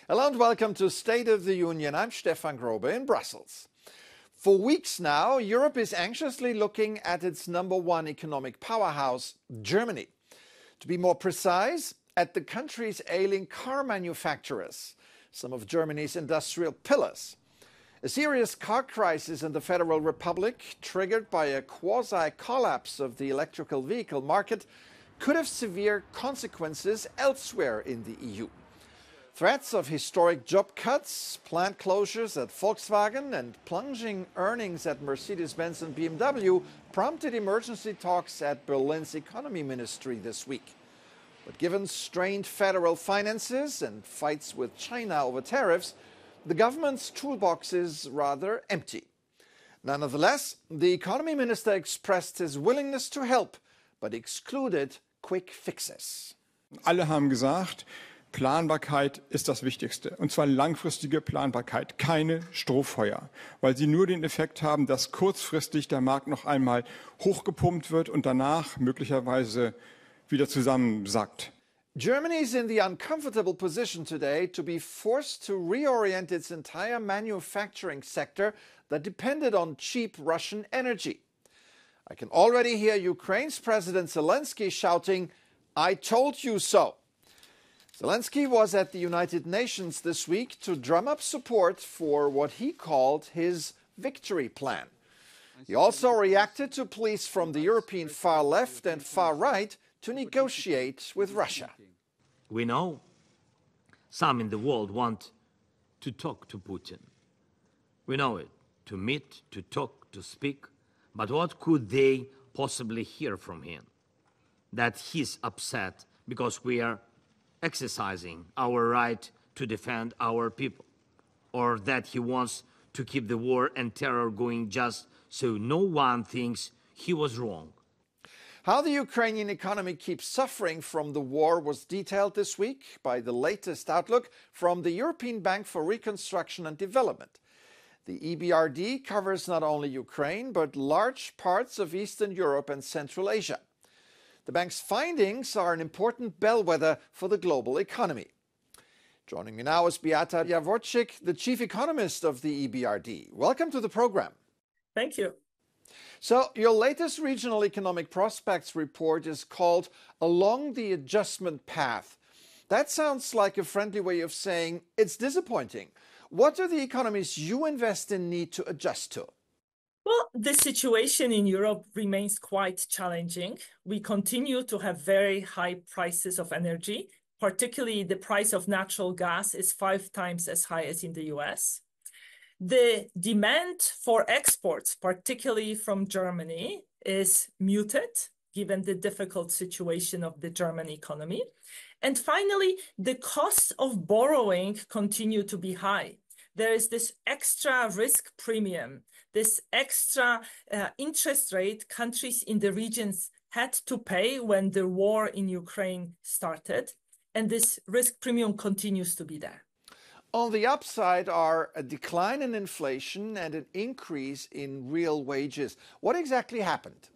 Hello and welcome to State of the Union. I'm Stefan Grobe in Brussels. For weeks now, Europe is anxiously looking at its number one economic powerhouse, Germany. To be more precise, at the country's ailing car manufacturers, some of Germany's industrial pillars. A serious car crisis in the Federal Republic, triggered by a quasi-collapse of the electrical vehicle market, could have severe consequences elsewhere in the EU. Threats of historic job cuts, plant closures at Volkswagen, and plunging earnings at Mercedes-Benz and BMW prompted emergency talks at Berlin's economy ministry this week. But given strained federal finances and fights with China over tariffs, the government's toolbox is rather empty. Nonetheless, the economy minister expressed his willingness to help, but excluded quick fixes. Alle haben gesagt, Planbarkeit ist das Wichtigste. Und zwar langfristige Planbarkeit, keine Strohfeuer. Weil sie nur den Effekt haben, dass kurzfristig der Markt noch einmal hochgepumpt wird und danach möglicherweise wieder zusammensackt. Germany is in the uncomfortable position today to be forced to reorient its entire manufacturing sector that depended on cheap Russian energy. I can already hear Ukraine's President Zelenski shouting, "I told you so." Zelenski was at the United Nations this week to drum up support for what he called his victory plan. He also reacted to pleas from the European far left and far right to negotiate with Russia. We know some in the world want to talk to Putin. We know it, to meet, to talk, to speak. But what could they possibly hear from him? That he's upset because we are exercising our right to defend our people, or that he wants to keep the war and terror going just so no one thinks he was wrong. How the Ukrainian economy keeps suffering from the war was detailed this week by the latest outlook from the European Bank for Reconstruction and Development. The EBRD covers not only Ukraine, but large parts of Eastern Europe and Central Asia. The bank's findings are an important bellwether for the global economy. Joining me now is Beata Jaworczyk, the chief economist of the EBRD. Welcome to the program. Thank you. So, your latest regional economic prospects report is called Along the Adjustment Path. That sounds like a friendly way of saying it's disappointing. What do the economies you invest in need to adjust to? Well, the situation in Europe remains quite challenging. We continue to have very high prices of energy, particularly the price of natural gas is 5 times as high as in the US. The demand for exports, particularly from Germany, is muted, given the difficult situation of the German economy. And finally, the costs of borrowing continue to be high. There is this extra risk premium, this extra interest rate countries in the regions had to pay when the war in Ukraine started. And this risk premium continues to be there. On the upside are a decline in inflation and an increase in real wages. What exactly happened?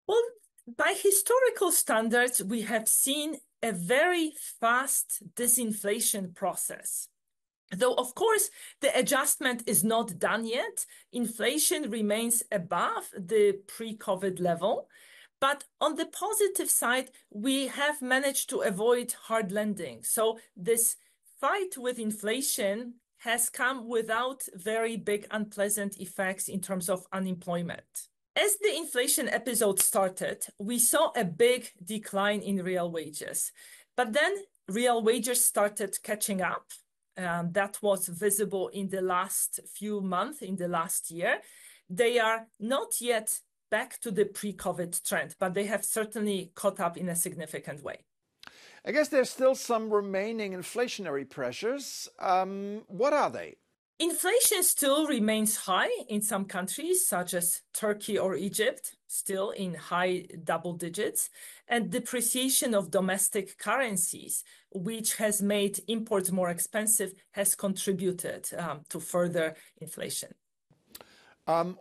Well, by historical standards, we have seen a very fast disinflation process. Though, of course, the adjustment is not done yet. Inflation remains above the pre-COVID level. But on the positive side, we have managed to avoid hard landing. So this fight with inflation has come without very big unpleasant effects in terms of unemployment. As the inflation episode started, we saw a big decline in real wages. But then real wages started catching up. That was visible in the last few months, in the last year. They are not yet back to the pre-COVID trend, but they have certainly caught up in a significant way. I guess there's still some remaining inflationary pressures. What are they? Inflation still remains high in some countries, such as Turkey or Egypt, still in high double digits, and depreciation of domestic currencies, which has made imports more expensive, has contributed to further inflation.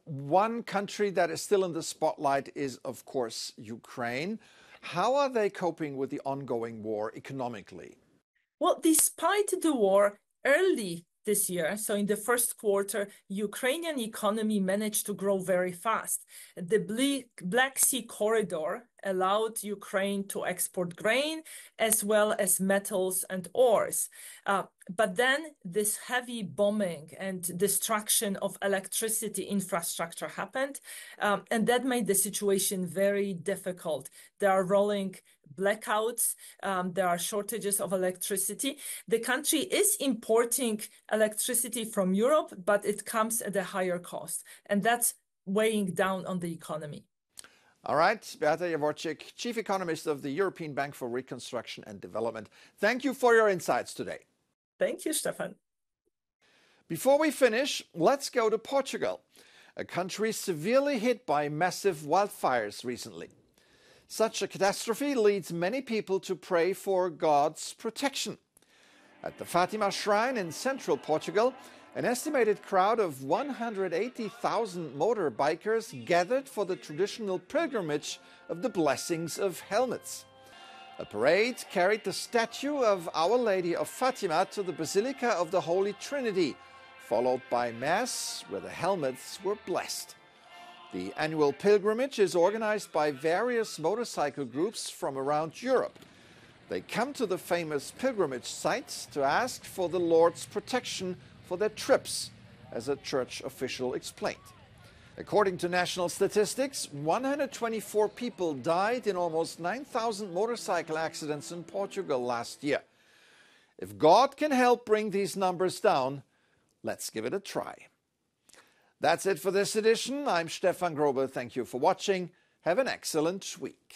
One country that is still in the spotlight is, of course, Ukraine. How are they coping with the ongoing war economically? Well, despite the war, early this year, so in the first quarter, Ukrainian economy managed to grow very fast. The Black Sea corridor allowed Ukraine to export grain as well as metals and ores. But then this heavy bombing and destruction of electricity infrastructure happened, and that made the situation very difficult. There are rolling blackouts, there are shortages of electricity. The country is importing electricity from Europe, but it comes at a higher cost, and that's weighing down on the economy. All right, Beata Jaworczyk, Chief Economist of the European Bank for Reconstruction and Development. Thank you for your insights today. Thank you, Stefan. Before we finish, let's go to Portugal, a country severely hit by massive wildfires recently. Such a catastrophe leads many people to pray for God's protection. At the Fatima Shrine in central Portugal, an estimated crowd of 180,000 motorbikers gathered for the traditional pilgrimage of the blessings of helmets. A parade carried the statue of Our Lady of Fatima to the Basilica of the Holy Trinity, followed by Mass, where the helmets were blessed. The annual pilgrimage is organized by various motorcycle groups from around Europe. They come to the famous pilgrimage sites to ask for the Lord's protection for their trips, as a church official explained. According to national statistics, 124 people died in almost 9,000 motorcycle accidents in Portugal last year. If God can help bring these numbers down, let's give it a try. That's it for this edition. I'm Stefan Grobe. Thank you for watching. Have an excellent week.